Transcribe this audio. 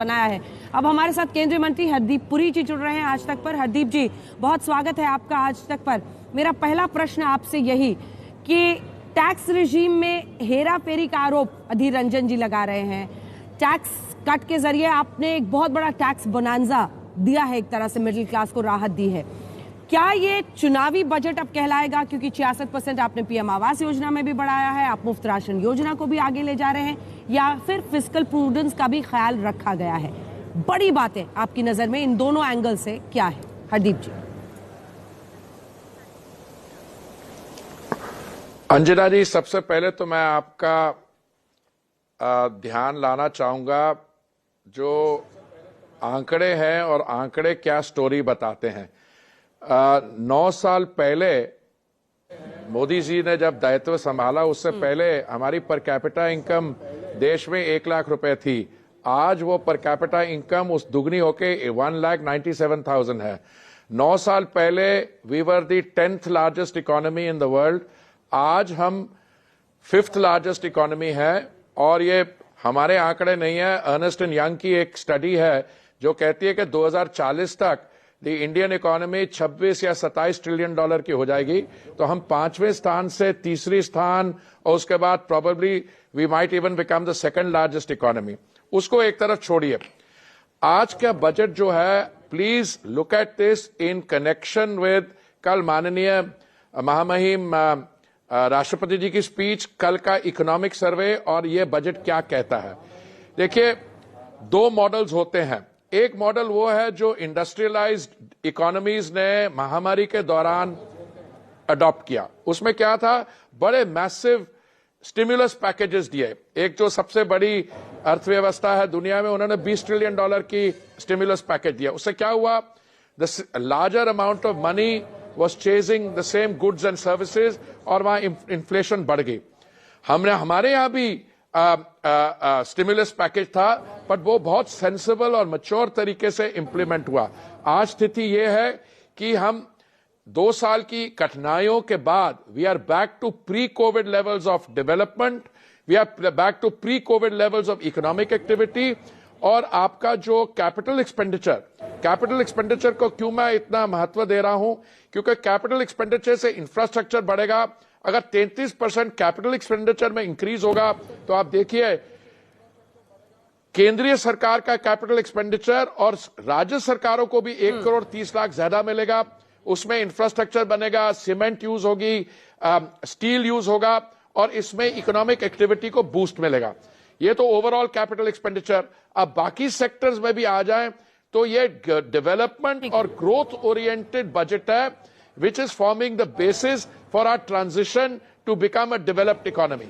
बनाया है। अब हमारे साथ केंद्रीय मंत्री हरदीप पुरी जी जुड़ रहे हैं आज तक पर। हरदीप जी, बहुत स्वागत है आपका आज तक पर। मेरा पहला प्रश्न आपसे यही कि टैक्स रिजीम में हेरा फेरी का आरोप अधीर रंजन जी लगा रहे हैं। टैक्स कट के जरिए आपने एक बहुत बड़ा टैक्स बोनांजा दिया है, एक तरह से मिडिल क्लास को राहत दी है। क्या ये चुनावी बजट अब कहलाएगा, क्योंकि 66% आपने पीएम आवास योजना में भी बढ़ाया है, आप मुफ्त राशन योजना को भी आगे ले जा रहे हैं, या फिर फिस्कल प्रूडेंस का भी ख्याल रखा गया है? बड़ी बातें आपकी नजर में इन दोनों एंगल से क्या है, हरदीप जी? अंजना जी, सबसे पहले तो मैं आपका ध्यान लाना चाहूंगा जो आंकड़े हैं और आंकड़े क्या स्टोरी बताते हैं। 9 साल पहले मोदी जी ने जब दायित्व संभाला, उससे पहले हमारी पर कैपिटा इनकम देश में 1 लाख रुपए थी। आज वो पर कैपिटा इनकम उस दुगनी होके 1,97,000 है। 9 साल पहले we were the 10th largest economy in the world. आज हम 5th लार्जेस्ट इकोनॉमी है, और ये हमारे आंकड़े नहीं है, अर्नेस्ट एंड यंग की एक स्टडी है जो कहती है कि 2040 तक द इंडियन इकोनॉमी 26 या 27 ट्रिलियन डॉलर की हो जाएगी। तो हम 5वें स्थान से 3री स्थान, और उसके बाद probably we might even become the 2nd largest economy. उसको एक तरफ छोड़िए, आज का बजट जो है, please look at this in connection with कल माननीय महामहिम राष्ट्रपति जी की स्पीच, कल का इकोनॉमिक सर्वे, और ये बजट क्या कहता है। देखिए, 2 मॉडल्स होते हैं। एक मॉडल वो है जो इंडस्ट्रियलाइज्ड इकोनॉमीज ने महामारी के दौरान अडॉप्ट किया। उसमें क्या था, बड़े मैसिव स्टिमुलस पैकेजेस दिए। एक जो सबसे बड़ी अर्थव्यवस्था है दुनिया में, उन्होंने 20 ट्रिलियन डॉलर की स्टिमुलस पैकेज दिया। उससे क्या हुआ, the larger amount of money was chasing the same goods and services, और वहां इन्फ्लेशन बढ़ गई। हमारे यहां भी स्टिमुलस पैकेज था, बट वो बहुत सेंसिबल और मैच्योर तरीके से इंप्लीमेंट हुआ। आज स्थिति ये है कि हम 2 साल की कठिनाइयों के बाद we are back to pre covid levels of development, we are back to pre covid levels of economic activity. और आपका जो कैपिटल एक्सपेंडिचर को क्यों मैं इतना महत्व दे रहा हूं, क्योंकि कैपिटल एक्सपेंडिचर से इंफ्रास्ट्रक्चर बढ़ेगा। अगर 33% कैपिटल एक्सपेंडिचर में इंक्रीज होगा, तो आप देखिए केंद्रीय सरकार का कैपिटल एक्सपेंडिचर और राज्य सरकारों को भी 1 करोड़ 30 लाख ज्यादा मिलेगा। उसमें इंफ्रास्ट्रक्चर बनेगा, सीमेंट यूज होगी, स्टील यूज होगा, और इसमें इकोनॉमिक एक्टिविटी को बूस्ट मिलेगा। ये तो ओवरऑल कैपिटल एक्सपेंडिचर। अब बाकी सेक्टर्स में भी आ जाएं, तो ये डेवलपमेंट और ग्रोथ ओरिएंटेड बजट है, which is forming the basis for our transition to become a developed economy.